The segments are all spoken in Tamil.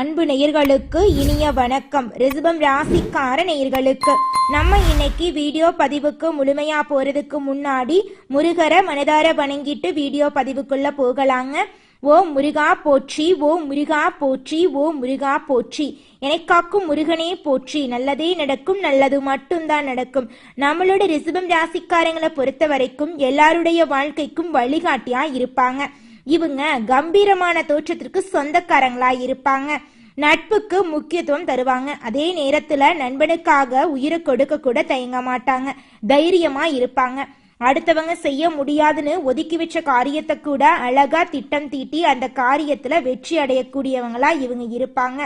அன்பு நேயர்களுக்கு இனிய வணக்கம். ரிஷபம் ராசிக்கார நேயர்களுக்கு நம்ம இன்னைக்கு வீடியோ பதிவுக்கு முழுமையா போறதுக்கு முன்னாடி முருகரை மனதார வணங்கிட்டு வீடியோ பதிவுக்குள்ள போகலாங்க. ஓ முருகா போற்றி, ஓ முருகா போற்றி, ஓ முருகா போற்றி, எனக்காக்கும் முருகனே போற்றி. நல்லதே நடக்கும், நல்லது மட்டும்தான் நடக்கும். நம்மளோட ரிஷபம் ராசிக்காரங்களை பொறுத்த வரைக்கும் எல்லாருடைய வாழ்க்கைக்கும் வழிகாட்டியா இருப்பாங்க. இவங்க கம்பீரமான தோற்றத்திற்கு சொந்தக்காரங்களா இருப்பாங்க. நட்புக்கு முக்கியத்துவம் தருவாங்க. அதே நேரத்துல நண்பனுக்காக உயிரை கொடுக்க கூட தயங்க மாட்டாங்க. தைரியமா இருப்பாங்க. அடுத்தவங்க செய்ய முடியாதுன்னு ஒதுக்கி வச்ச காரியத்தை கூட அழகா திட்டம் தீட்டி அந்த காரியத்துல வெற்றி அடையக்கூடியவங்களா இவங்க இருப்பாங்க.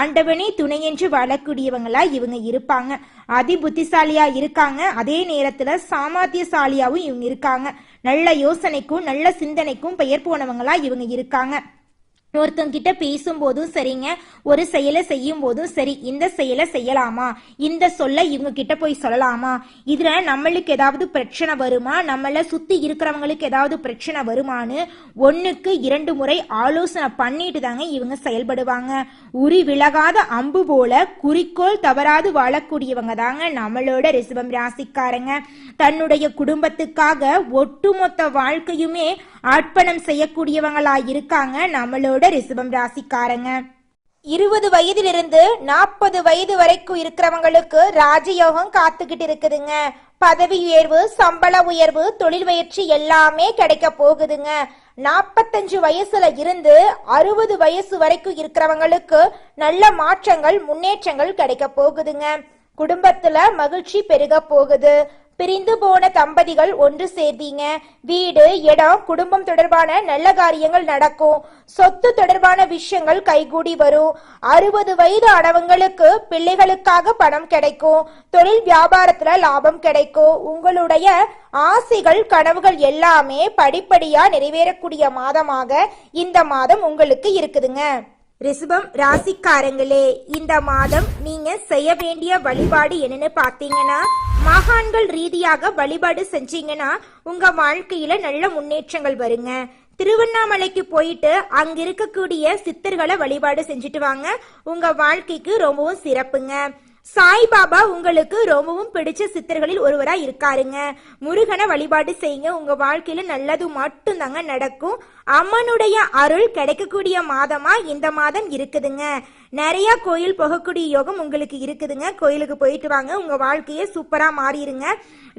ஆண்டவனே துணை என்று வாழக்கூடியவங்களா இவங்க இருப்பாங்க. அதி புத்திசாலியா இருக்காங்க. அதே நேரத்துல சாமர்த்தியசாலியாவும் இவங்க இருக்காங்க. நல்ல யோசனைக்கும் நல்ல சிந்தனைக்கும் பெயர் போனவங்களா இவங்க இருக்காங்க. ஒருத்தங்கிட்ட பேசும்போதும் சரிங்க, ஒரு செயலை செய்யும் போதும் சரி, இந்த செயலை செய்யலாமா, இந்த சொல்ல இவங்க கிட்ட போய் சொல்லலாமா, இதுல நம்மளுக்கு ஏதாவது பிரச்சனை வருமா, நம்மள சுத்தி இருக்கிறவங்களுக்கு ஏதாவது பிரச்சனை வருமானு 1க்கு 2 முறை ஆலோசனை பண்ணிட்டு தாங்க இவங்க செயல்படுவாங்க. உரி விலகாத அம்பு போல குறிக்கோள் தவறாது வாழக்கூடியவங்க தாங்க நம்மளோட ரிஷபம் ராசிக்காரங்க. தன்னுடைய குடும்பத்துக்காக ஒட்டுமொத்த வாழ்க்கையுமே அர்ப்பணம் செய்யக்கூடியவங்களா இருக்காங்க நம்மளோட ரிஷபம் ராசிக்காரங்க. 20 வயதிலிருந்து 40 வயது வரைக்கும் இருக்கிறவங்களுக்கு ராஜயோகம் காத்துக்கிட்டு இருக்குதுங்க. பதவி உயர்வு, சம்பள உயர்வு, தொழில் முயற்சி எல்லாமே கிடைக்க போகுதுங்க. 45 வயசுல இருந்து 60 வயசு வரைக்கும் இருக்கிறவங்களுக்கு நல்ல மாற்றங்கள், முன்னேற்றங்கள் கிடைக்க போகுதுங்க. குடும்பத்துல மகிழ்ச்சி பெருக போகுது. பிரிந்து போன தம்பதிகள் ஒன்று சேர்ந்தீங்க. வீடு, இடம், குடும்பம் தொடர்பான நல்ல காரியங்கள் நடக்கும். சொத்து தொடர்பான விஷயங்கள் கைகூடி வரும். 60 வயது ஆனவங்களுக்கு பிள்ளைகளுக்காக பணம் கிடைக்கும். தொழில் வியாபாரத்துல லாபம் கிடைக்கும். உங்களுடைய ஆசைகள், கனவுகள் எல்லாமே படிப்படியா நிறைவேறக்கூடிய மாதமாக இந்த மாதம் உங்களுக்கு இருக்குதுங்க. ரிஷபம் ராசிக்காரங்களே, இந்த மாதம் நீங்க செய்ய வேண்டிய வழிபாடு என்னன்னு பாத்தீங்கன்னா, மகான்கள் ரீதியாக வழிபாடு செஞ்சீங்கன்னா உங்க வாழ்க்கையில நல்ல முன்னேற்றங்கள் வருங்க. திருவண்ணாமலைக்கு போயிட்டு அங்க இருக்கக்கூடிய சித்தர்களை வழிபாடு செஞ்சுட்டு வாங்க. உங்க வாழ்க்கைக்கு ரொம்பவும் சிறப்புங்க. சாய்பாபா உங்களுக்கு ரொம்பவும் பிடிச்ச சித்தர்களில் ஒருவரா இருக்காருங்க. முருகனை வழிபாடு செய்யுங்க. உங்க வாழ்க்கையில நல்லது மட்டும் தாங்க நடக்கும். அம்மனுடைய அருள் கிடைக்கக்கூடிய மாதமா இந்த மாதம் இருக்குதுங்க. நிறைய கோயில் போகக்கூடிய யோகம் உங்களுக்கு இருக்குதுங்க. கோயிலுக்கு போயிட்டு வாங்க. உங்க வாழ்க்கையே சூப்பரா மாறிடுங்க.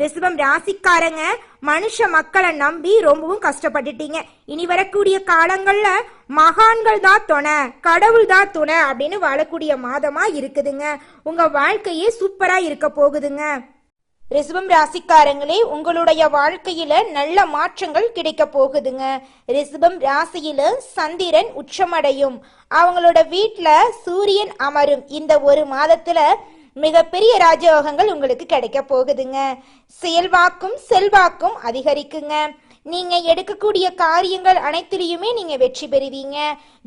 ரிஷபம் ராசிக்காரங்க, மனுஷ மக்களை நம்பி ரொம்பவும் கஷ்டப்பட்டுட்டீங்க. இனி வரக்கூடிய காலங்கள்ல மகான்கள் தான் துணை, கடவுள் தான் துணை அப்படின்னு வாழக்கூடிய மாதமா இருக்குதுங்க. உங்க வாழ்க்கையே சூப்பரா இருக்க போகுதுங்க. ரிஷபம் ராசிக்காரங்களே, உங்களுடைய வாழ்க்கையில நல்ல மாற்றங்கள் கிடைக்க போகுதுங்க. ரிஷபம் ராசியில சந்திரன் உச்சமடையும். அவங்களோட வீட்டுல சூரியன் அமரும். இந்த ஒரு மாதத்துல மிகப்பெரிய ராஜயோகங்கள் உங்களுக்கு கிடைக்க போகுதுங்க. செயல்வாக்கும் செல்வாக்கும் அதிகரிக்குங்க. நீங்க எடுக்கக்கூடிய காரியங்கள் அனைத்திலையுமே நீங்க வெற்றி பெறுவீங்க.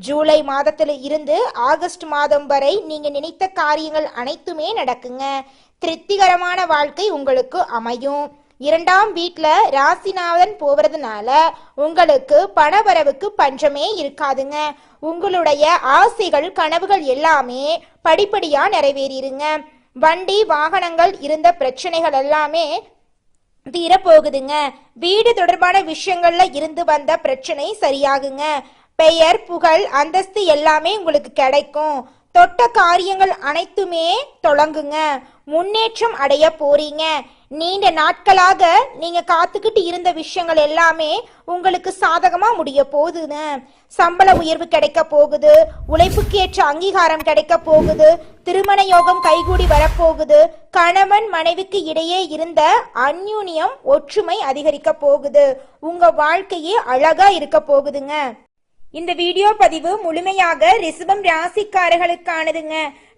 ஜூலை மாதத்துல இருந்து ஆகஸ்ட் மாதம் வரை நீங்க நினைத்த காரியங்கள் அனைத்துமே நடக்குங்க. திருப்திகரமான வாழ்க்கை உங்களுக்கு அமையும். 2ஆம் வீட்டுல ராசிநாதன் போவதுனால உங்களுக்கு பணவரவுக்கு பஞ்சமே இருக்காதுங்க. உங்களுடைய ஆசைகள், கனவுகள் எல்லாமே படிப்படியா நிறைவேறிருங்க. வண்டி வாகனங்கள் இருந்த பிரச்சனைகள் எல்லாமே தீரப்போகுதுங்க. வீடு தொடர்பான விஷயங்கள்ல இருந்து வந்த பிரச்சனை சரியாகுங்க. பெயர், புகழ், அந்தஸ்து எல்லாமே உங்களுக்கு கிடைக்கும். தொட்ட காரியங்கள் அனைத்துமே தொடங்குங்க. முன்னேற்றம் அடைய போறீங்க. நீண்ட நாட்களாக நீங்க காத்துக்கிட்டு இருந்த விஷயங்கள் எல்லாமே உங்களுக்கு சாதகமா முடிய போகுதுங்க. சம்பள உயர்வு கிடைக்க போகுது. உழைப்புக்கு ஏற்ற அங்கீகாரம் கிடைக்க போகுது. திருமண யோகம் கைகூடி வரப்போகுது. கணவன் மனைவிக்கு இடையே இருந்த அந்யூன்யம், ஒற்றுமை அதிகரிக்க போகுது. உங்க வாழ்க்கையே அழகா இருக்க போகுதுங்க. இந்த வீடியோ பதிவு முழுமையாக ரிஷபம் ராசிக்காரர்களுக்கானதுங்க.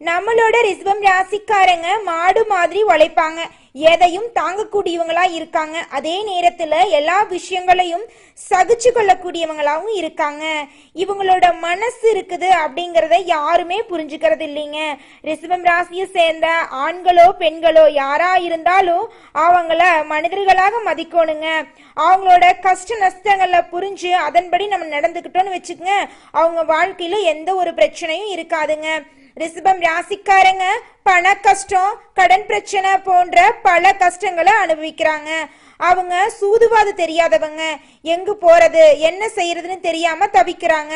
நம்மளோட ரிஷபம் ராசிக்காரங்க மாடு மாதிரி உழைப்பாங்க. எதையும் தாங்கக்கூடியவங்களா இருக்காங்க. அதே நேரத்துல எல்லா விஷயங்களையும் சகிச்சு கொள்ளக்கூடியவங்களாவும் இருக்காங்க. இவங்களோட மனசு இருக்குது அப்படிங்கறத யாருமே புரிஞ்சுக்கிறது இல்லைங்க. ரிஷபம் ராசியை சேர்ந்த ஆண்களோ பெண்களோ யாரா இருந்தாலும் அவங்கள மனிதர்களாக மதிக்கணுங்க. அவங்களோட கஷ்ட நஷ்டங்களை புரிஞ்சு அதன்படி நம்ம நடந்துக்கிட்டோம்னு வச்சுக்கோங்க, அவங்க வாழ்க்கையில எந்த ஒரு பிரச்சனையும் இருக்காதுங்க. ரிஷபம் ராசிக்காரங்க பண கஷ்டம், கடன் பிரச்சனை போன்ற பல கஷ்டங்களை அனுபவிக்கிறாங்க. அவங்க சூதுவாது தெரியாதவங்க, எங்கு போறது என்ன செய்யறதுன்னு தெரியாம தவிக்கிறாங்க.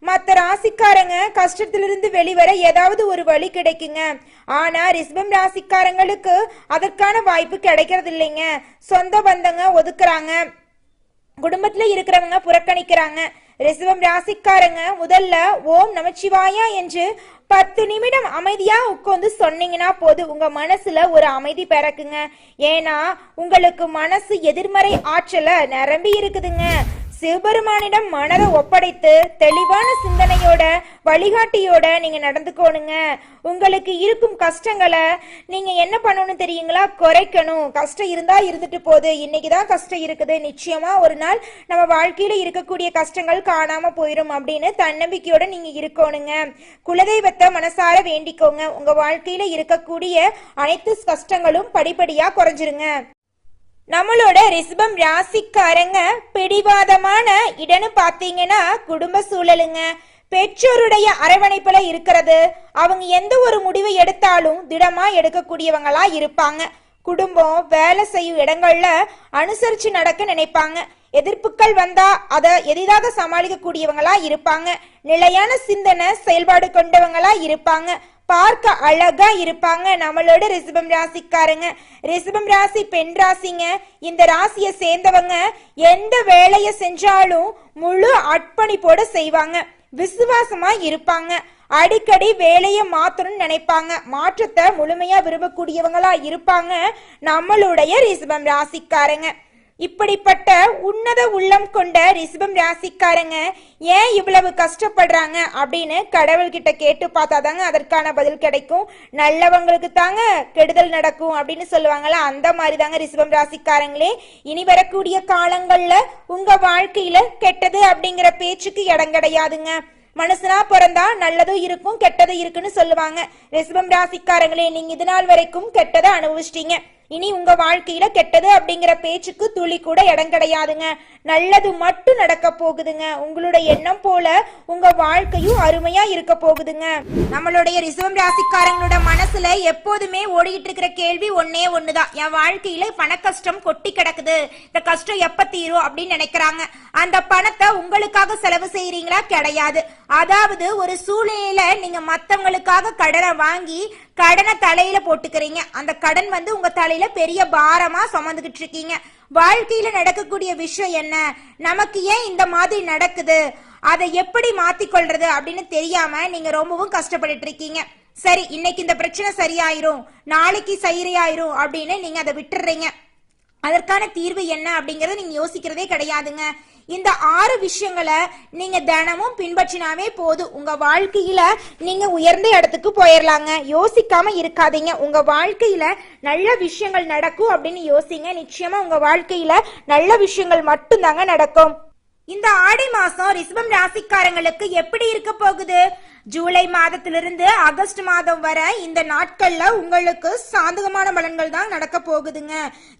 மற்ற ராசிக்காரங்க கஷ்டத்திலிருந்து வெளிவர ஏதாவது ஒரு வழி கிடைக்குங்க. ஆனா ரிஷபம் ராசிக்காரங்களுக்கு அதற்கான வாய்ப்பு கிடைக்கிறது இல்லைங்க. சொந்த பந்தங்க ஒதுக்குறாங்க, குடும்பத்துல இருக்கிறவங்க புறக்கணிக்கிறாங்க. ரிஷபம் ராசிக்காரங்க முதல்ல ஓம் நமச்சிவாயா என்று 10 நிமிடம் அமைதியா உட்கார்ந்து சொன்னீங்கன்னா போது உங்க மனசுல ஒரு அமைதி பிறக்குங்க. ஏன்னா உங்களுக்கு மனசு எதிர்மறை ஆற்றல நிரம்பி இருக்குதுங்க. சிவபெருமானிடம் மனதை ஒப்படைத்து தெளிவான சிந்தனையோட வழிகாட்டியோட நீங்க நடந்துக்கோணுங்க. உங்களுக்கு இருக்கும் கஷ்டங்களை நீங்க என்ன பண்ணணும் தெரியுங்களா? குறைக்கணும். கஷ்டம் இருந்தா இருந்துட்டு போகுது, இன்னைக்குதான் கஷ்டம் இருக்குது, நிச்சயமா ஒரு நாள் நம்ம வாழ்க்கையில இருக்கக்கூடிய கஷ்டங்கள் காணாம போயிடும் அப்படின்னு தன்னம்பிக்கையோட நீங்க இருக்கணுங்க. குலதெய்வத்தை மனசார வேண்டிக்கோங்க. உங்க வாழ்க்கையில இருக்கக்கூடிய அனைத்து கஷ்டங்களும் படிப்படியா குறைஞ்சிருங்க. நம்மளோட ரிஷபம் ராசிக்காரங்க பிடிவாதமான இடன்னு பாத்தீங்கன்னா குடும்ப சூழலுங்க. பெற்றோருடைய அரவணைப்புல இருக்கிறது. அவங்க எந்த ஒரு முடிவை எடுத்தாலும் திடமா எடுக்கக்கூடியவங்களா இருப்பாங்க. குடும்பம் வேலை செய்யும் இடங்கள்ல அனுசரிச்சு நடக்க நினைப்பாங்க. எதிர்ப்புகள் வந்தா அதை எளிதாக சமாளிக்க கூடியவங்களா இருப்பாங்க. நிலையான சிந்தனை செயல்பாடு கொண்டவங்களா இருப்பாங்க. பார்க்க அழகா இருப்பாங்க நம்மளோட ரிஷபம் ராசிக்காரங்க. ரிஷபம் ராசி பெண் ராசிங்க. இந்த ராசியை சேர்ந்தவங்க எந்த வேலையை செஞ்சாலும் முழு அர்ப்பணிப்போட செய்வாங்க. விசுவாசமா இருப்பாங்க. அடிக்கடி வேலையை மாத்தணும்னு நினைப்பாங்க. மாற்றத்தை முழுமையா விரும்பக்கூடியவங்களா இருப்பாங்க நம்மளுடைய ரிஷபம் ராசிக்காரங்க. இப்படிப்பட்ட உன்னத உள்ளம் கொண்ட ரிஷபம் ராசிக்காரங்க ஏன் இவ்வளவு கஷ்டப்படுறாங்க அப்படின்னு கடவுள்கிட்ட கேட்டு பார்த்தாதாங்க அதற்கான பதில் கிடைக்கும். நல்லவங்களுக்கு தாங்க கெடுதல் நடக்கும் அப்படின்னு சொல்லுவாங்கல்ல, அந்த மாதிரி தாங்க ரிஷபம் ராசிக்காரங்களே. இனி வரக்கூடிய காலங்கள்ல உங்க வாழ்க்கையில கெட்டது அப்படிங்கிற பேச்சுக்கு இடம் கிடையாதுங்க. மனுஷனா பிறந்தா நல்லதும் இருக்கும் கெட்டதும் இருக்குன்னு சொல்லுவாங்க. ரிஷபம் ராசிக்காரங்களே, நீங்க இது நாள் வரைக்கும் கெட்டதை அனுபவிச்சிட்டீங்க. இனி உங்க வாழ்க்கையில கெட்டது அப்படிங்கிற பேச்சுக்கு துளி கூட இடம் கிடையாதுங்க. நல்லது மட்டும் நடக்க போகுதுங்க. உங்களுடைய எண்ணம் போல உங்க வாழ்க்கையும் அருமையா இருக்க போகுதுங்க. நம்மளுடைய ரிஷபம் ராசிக்காரங்களோட மனசுல எப்போதுமே ஓடிட்டு இருக்கிற கேள்வி ஒன்னே ஒண்ணுதான், என் வாழ்க்கையில பண கஷ்டம் கொட்டி கிடக்குது, இந்த கஷ்டம் எப்ப தீரும் அப்படின்னு நினைக்கிறாங்க. அந்த பணத்தை உங்களுக்காக செலவு செய்யறீங்களா? கிடையாது. அதாவது ஒரு சூழ்நிலையில நீங்க மத்தவங்களுக்காக கடனை வாங்கி கடனை தலையில போட்டுக்கிறீங்க. அந்த கடன் உங்க தலையில பெரிய பாரமா சுமந்துகிட்டு இருக்கீங்க. வாழ்க்கையில நடக்கக்கூடிய விஷயம் என்ன, நமக்கு ஏன் இந்த மாதிரி நடக்குது, அதை எப்படி மாத்திக்கொள்றது அப்படின்னு தெரியாம நீங்க ரொம்பவும் கஷ்டப்பட்டு இருக்கீங்க. சரி, இன்னைக்கு இந்த பிரச்சனை சரியாயிரும், நாளைக்கு சரியாயிரும் அப்படின்னு நீங்க அதை விட்டுறீங்க. அதற்கான தீர்வு என்ன அப்படிங்கறத நீங்க யோசிக்கிறதே கிடையாதுங்க. இந்த 6 விஷயங்களை நீங்க தினமும் பின்பற்றினாவே போதும், உங்க வாழ்க்கையில நீங்க உயர்ந்த இடத்துக்கு போயிடலாங்க. யோசிக்காம இருக்காதீங்க. உங்க வாழ்க்கையில நல்ல விஷயங்கள் நடக்கும் அப்படின்னு யோசிங்க. நிச்சயமா உங்க வாழ்க்கையில நல்ல விஷயங்கள் மட்டும்தாங்க நடக்கும். இந்த ஆடி மாசம் ரிஷபம் ராசிக்காரங்களுக்கு எப்படி இருக்க போகுது? ஜூலை மாதத்திலிருந்து ஆகஸ்ட் மாதம் வரை இந்த நாட்கள்ல உங்களுக்கு சாதகமான பலன்கள் தான் நடக்க போகுதுங்க.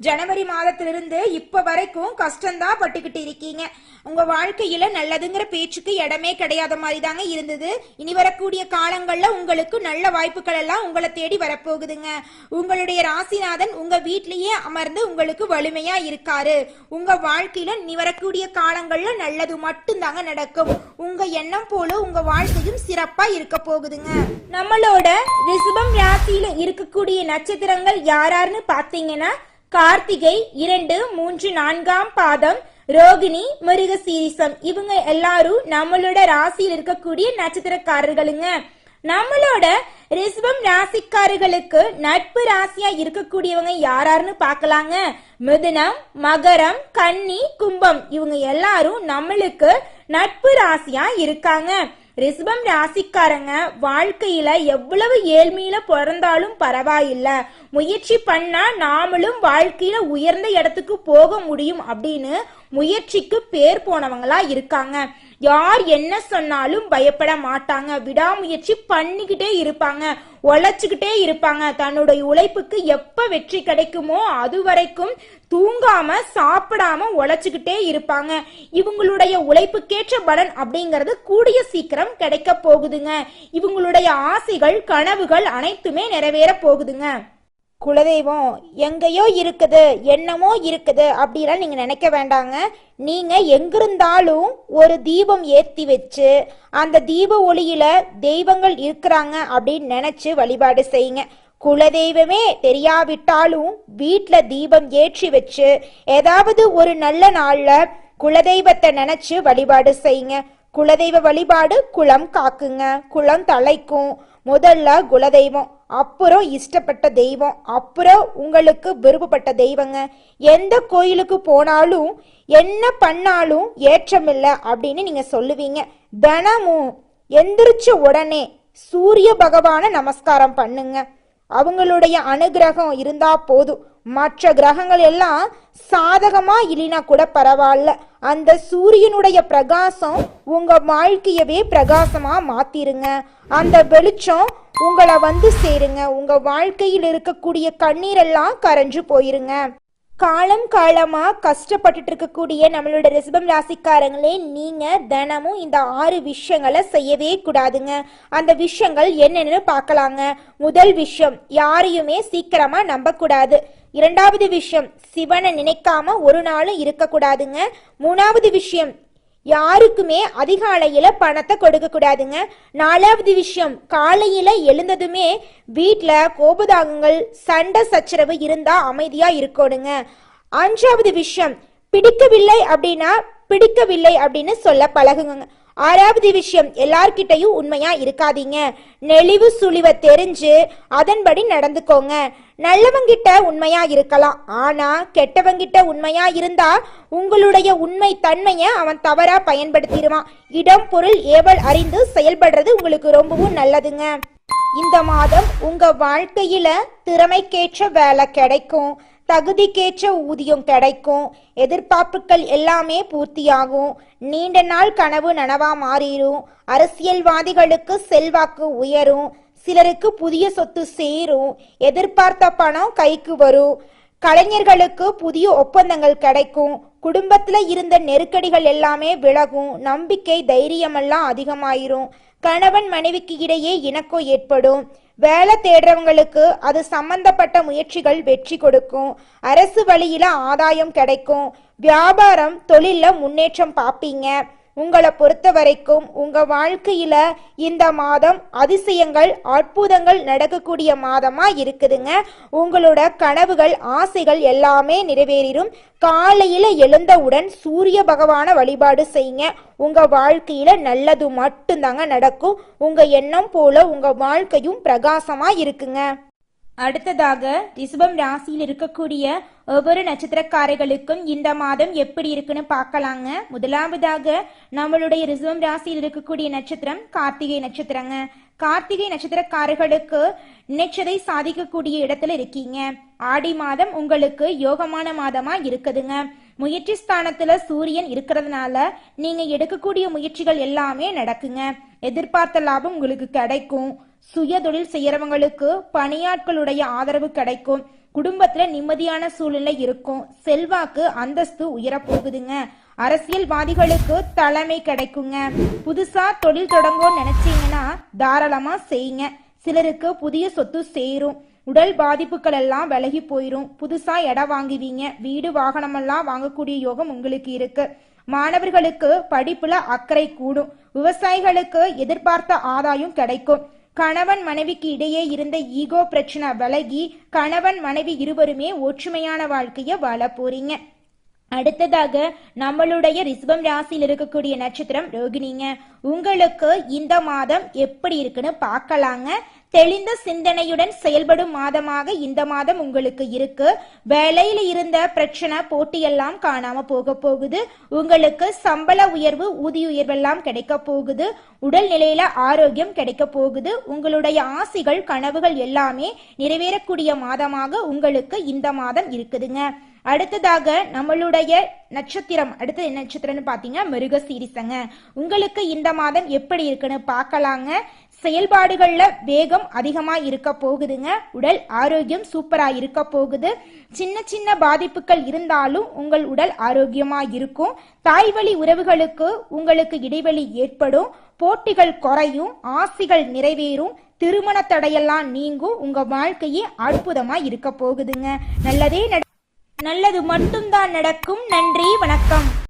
ஜனவரி மாதத்திலிருந்து இப்ப வரைக்கும் கஷ்டம்தான் பட்டுக்கிட்டு இருக்கீங்க. உங்க வாழ்க்கையில நல்லதுங்கிற பேச்சுக்கு இடமே கிடையாத மாதிரி தாங்க இருந்தது. இனி வரக்கூடிய காலங்கள்ல உங்களுக்கு நல்ல வாய்ப்புகள் எல்லாம் உங்களை தேடி வரப்போகுதுங்க. உங்களுடைய ராசிநாதன் உங்க வீட்லயே அமர்ந்து உங்களுக்கு வலிமையா இருக்காரு. உங்க வாழ்க்கையில இனி வரக்கூடிய காலங்கள்ல நல்லது மட்டும் தாங்க நடக்கும். உங்க எண்ணம் போல உங்க வாழ்க்கையும் சிறப்பா இருக்க போகுதுங்க. நம்மளோட ரிஷபம் ராசியில இருக்கக்கூடிய நட்சத்திரங்கள் யாராருன்னு பாத்தீங்கன்னா கார்த்திகை 2, 3, 4ஆம் பாதம், ரோகிணி, மிருகசீரிசம். இவங்க எல்லாரும் நம்மளோட ராசியில் இருக்கக்கூடிய நட்சத்திரக்காரர்களுங்க. நம்மளோட ரிஷபம் ராசிக்காரர்களுக்கு நட்பு ராசியா இருக்கக்கூடியவங்க யாராருன்னு பார்க்கலாங்க. மிதுனம், மகரம், கன்னி, கும்பம். இவங்க எல்லாரும் நம்மளுக்கு நட்பு ராசியா இருக்காங்க. ரிஷபம் ராசிக்காரங்க வாழ்க்கையில எவ்வளவு ஏழ்மையில பிறந்தாலும் பரவாயில்ல, முயற்சி பண்ணா நாமளும் வாழ்க்கையில உயர்ந்த இடத்துக்கு போக முடியும் அப்படின்னு முயற்சிக்கு பேர் போனவங்களா இருக்காங்க. யார் என்ன சொன்னாலும் பயப்பட மாட்டாங்க, விடாமுயற்சி பண்ணிக்கிட்டே இருப்பாங்க, உழைச்சுக்கிட்டே இருப்பாங்க. தன்னுடைய உழைப்புக்கு எப்ப வெற்றி கிடைக்குமோ அது வரைக்கும் தூங்காம சாப்பிடாம உழைச்சுக்கிட்டே இருப்பாங்க. இவங்களுடைய உழைப்புக்கேற்ற பலன் அப்படிங்கிறது கூடிய சீக்கிரம் கிடைக்க போகுதுங்க. இவங்களுடைய ஆசைகள் கனவுகள் அனைத்துமே நிறைவேற போகுதுங்க. குலதெய்வம் எங்கேயோ இருக்குது, என்னமோ இருக்குது அப்படிலாம் நீங்க நினைக்க வேண்டாங்க. நீங்க எங்கிருந்தாலும் ஒரு தீபம் ஏத்தி வச்சு அந்த தீப ஒளியில தெய்வங்கள் இருக்கிறாங்க அப்படின்னு நினைச்சு வழிபாடு செய்யுங்க. குலதெய்வமே தெரியாவிட்டாலும் வீட்டுல தீபம் ஏற்றி வச்சு ஏதாவது ஒரு நல்ல நாள்ல குலதெய்வத்தை நினைச்சு வழிபாடு செய்யுங்க. குலதெய்வ வழிபாடு குலம் காக்குங்க, குலம் தலைக்கும். முதல்ல குலதெய்வம், அப்புறம் இஷ்டப்பட்ட தெய்வம், அப்புறம் உங்களுக்கு விருப்பப்பட்ட தெய்வங்க. எந்த கோயிலுக்கு போனாலும் என்ன பண்ணாலும் ஏற்றமில்லை அப்படின்னு நீங்க சொல்லுவீங்க. தினமும் எந்திரிச்ச உடனே சூரிய பகவான நமஸ்காரம் பண்ணுங்க. அவங்களுடைய அனுகிரகம் இருந்தா போதும். மற்ற கிரகங்கள் எல்லாம் சாதகமா இல்லைனா கூட பரவாயில்ல, அந்த சூரியனுடைய பிரகாசம் உங்க வாழ்க்கையவே பிரகாசமா மாத்திருங்க. அந்த வெளிச்சம் உங்களை வந்து சேருங்க. உங்க வாழ்க்கையில் இருக்கக்கூடிய கண்ணீரெல்லாம் கரைஞ்சு போயிருங்க. காலம் காலமா கஷ்டப்பட்டுட்டு இருக்கக்கூடிய நம்மளோட ரிஷபம் ராசிக்காரங்களே, நீங்க தினமும் இந்த 6 விஷயங்களை செய்யவே கூடாதுங்க. அந்த விஷயங்கள் என்னென்னு பார்க்கலாங்க. முதல் விஷயம், யாரையுமே சீக்கிரமா நம்ப கூடாது. இரண்டாவது விஷயம், சிவனை நினைக்காம ஒரு நாளும் இருக்கக்கூடாதுங்க. மூணாவது விஷயம், யாருக்குமே அதிகாலையில பணத்தை கொடுக்க கூடாதுங்க. நாலாவது விஷயம், காலையில எழுந்ததுமே வீட்டுல கோபதாகங்கள் சண்டை சச்சரவு இருந்தா அமைதியா இருக்கணுங்க. அஞ்சாவது விஷயம், பிடிக்கவில்லை அப்படின்னா பிடிக்கவில்லை அப்படின்னு சொல்ல பழகுங்க. ஆறாவது விஷயம், எல்லார்கிட்டையும் உண்மையா இருக்காதீங்க. நெளிவு சுழிவை தெரிஞ்சு அதன்படி நடந்துக்கோங்க. நல்லவங்கிட்ட உண்மையா இருக்கலாம், ஆனா கெட்டவங்கிட்ட உண்மையா இருந்தா உங்களுடைய உண்மை தன்மையை அவன் தவறா பயன்படுத்திடுவான். இடம் பொருள் ஏவல் அறிந்து செயல்படுறது உங்களுக்கு ரொம்பவும் நல்லதுங்க. இந்த மாதம் உங்க வாழ்க்கையில திறமைக்கேற்ற வேலை கிடைக்கும், தகுதிக்கேற்ற ஊதியம் கிடைக்கும், எதிர்பார்ப்புகள் எல்லாமே பூர்த்தியாகும், நீண்ட நாள் கனவு நனவா மாறிடும், அரசியல்வாதிகளுக்கு செல்வாக்கு உயரும், சிலருக்கு புதிய சொத்து சேரும், எதிர்பார்த்த பணம் கைக்கு வரும், கலைஞர்களுக்கு புதிய ஒப்பந்தங்கள் கிடைக்கும், குடும்பத்துல இருந்த நெருக்கடிகள் எல்லாமே விலகும், நம்பிக்கை தைரியமெல்லாம் அதிகமாயிரும், கணவன் மனைவிக்கு இடையே இணக்கம் ஏற்படும், வேலை தேடுறவங்களுக்கு அது சம்பந்தப்பட்ட முயற்சிகள் வெற்றி கொடுக்கும், அரசு வழியில ஆதாயம் கிடைக்கும், வியாபாரம் தொழில முன்னேற்றம் பார்ப்பீங்க. உங்களை பொறுத்த வரைக்கும் உங்க வாழ்க்கையில இந்த மாதம் அதிசயங்கள் அற்புதங்கள் நடக்கக்கூடிய மாதமா இருக்குதுங்க. உங்களோட கனவுகள் ஆசைகள் எல்லாமே நிறைவேறிடும். காலையில எழுந்தவுடன் சூரிய பகவான வழிபாடு செய்யுங்க. உங்க வாழ்க்கையில நல்லது மட்டும்தாங்க நடக்கும். உங்க எண்ணம் போல உங்க வாழ்க்கையும் பிரகாசமா இருக்குங்க. அடுத்ததாக ரிஷபம் ராசியில் இருக்கக்கூடிய ஒவ்வொரு நட்சத்திரக்காரர்களுக்கும் இந்த மாதம் எப்படி இருக்குன்னு பார்க்கலாங்க. முதலாவதாக நம்மளுடைய ரிஷபம் ராசியில் இருக்கக்கூடிய நட்சத்திரம் கார்த்திகை நட்சத்திரங்க. கார்த்திகை நட்சத்திரக்காரர்களுக்கு நினைச்சதை சாதிக்கக்கூடிய இடத்துல இருக்கீங்க. ஆடி மாதம் உங்களுக்கு யோகமான மாதமா இருக்குதுங்க. முயற்சி ஸ்தானத்துல சூரியன் இருக்கிறதுனால நீங்க எடுக்கக்கூடிய முயற்சிகள் எல்லாமே நடக்குங்க. எதிர்பார்த்த லாபம் உங்களுக்கு கிடைக்கும். சுய தொழில் செய்யறவங்களுக்கு பணியாட்களுடைய ஆதரவு கிடைக்கும். குடும்பத்துல நிம்மதியான சூழ்நிலை இருக்கும். செல்வாக்கு அந்தஸ்து உயரப்போகுதுங்க. அரசியல்வாதிகளுக்கு தலைமை கிடைக்குங்க. புதுசா தொழில் தொடங்கணும்னு நினைச்சீங்கன்னா தாராளமா செய்யுங்க. சிலருக்கு புதிய சொத்து சேரும். உடல் பாதிப்புகள் எல்லாம் விலகி போயிரும். புதுசா இடம் வாங்குவீங்க. வீடு வாகனம் எல்லாம் வாங்கக்கூடிய யோகம் உங்களுக்கு இருக்கு. மாணவர்களுக்கு படிப்புல அக்கறை கூடும். விவசாயிகளுக்கு எதிர்பார்த்த ஆதாயம் கிடைக்கும். கணவன் மனைவிக்கு இடையே இருந்த ஈகோ பிரச்சனை விலகி கணவன் மனைவி இருவருமே ஒற்றுமையான வாழ்க்கைய வாழ போறீங்க. அடுத்ததாக நம்மளுடைய ரிஷபம் ராசியில் இருக்கக்கூடிய நட்சத்திரம் ரோகிணிங்க. உங்களுக்கு இந்த மாதம் எப்படி இருக்குன்னு பார்க்கலாங்க. தெளிந்த சிந்தனையுடன் செயல்படும் மாதமாக இந்த மாதம் உங்களுக்கு இருக்கு. வேலையில இருந்த பிரச்சனை போட்டியெல்லாம் காணாம போகுது. உங்களுக்கு சம்பள உயர்வு ஊதிய உயர்வெல்லாம் கிடைக்க போகுது. உடல் நிலையில ஆரோக்கியம் கிடைக்க போகுது. உங்களுடைய ஆசைகள் கனவுகள் எல்லாமே நிறைவேறக்கூடிய மாதமாக உங்களுக்கு இந்த மாதம் இருக்குதுங்க. அடுத்ததாக நம்மளுடைய நட்சத்திரம் அடுத்து என்ன நட்சத்திரம்னு பார்த்தீங்கன்னா மிருகசீரிசங்க. உங்களுக்கு இந்த மாதம் எப்படி இருக்குன்னு பார்க்கலாங்க. செயல்பாடுகள்ல வேகம் அதிகமா இருக்க போகுதுங்க. உடல் ஆரோக்கியம் சூப்பரா இருக்க போகுது. சின்ன சின்ன பாதிப்புகள் இருந்தாலும் உங்கள் உடல் ஆரோக்கியமா இருக்கும். தாய்வழி உறவுகளுக்கு உங்களுக்கு இடைவெளி ஏற்படும். போட்டிகள் குறையும். ஆசைகள் நிறைவேறும். திருமண தடையெல்லாம் நீங்கும். உங்க வாழ்க்கையே அற்புதமா இருக்க போகுதுங்க. நல்லது மட்டும்தான் நடக்கும். நன்றி, வணக்கம்.